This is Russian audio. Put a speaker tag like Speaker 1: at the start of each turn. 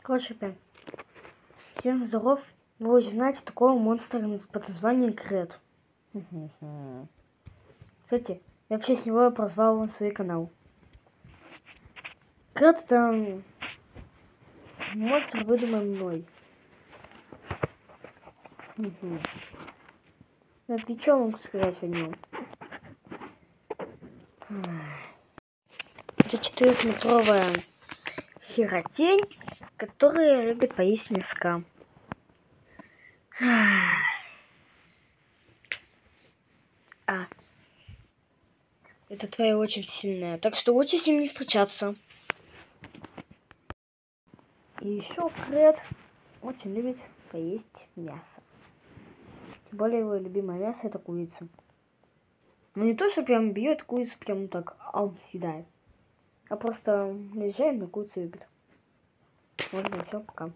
Speaker 1: Короче, ребят, всем здоров. Вы уже знаете такого монстра под названием Крет. Кстати, я вообще с него прозвал свой канал. Крет — это монстр, выдуманный мной. Это что могу сказать о нем? Это 4-метровая херотень, которая любит поесть мяска. Это твоя очень сильная, так что лучше с ним не встречаться. И еще Крет очень любит поесть мясо. Тем более его любимое мясо — это курица. Но не то, что прям бьет курицу, прям так съедает, а просто наезжает на курицу и любит. Вот и все, пока.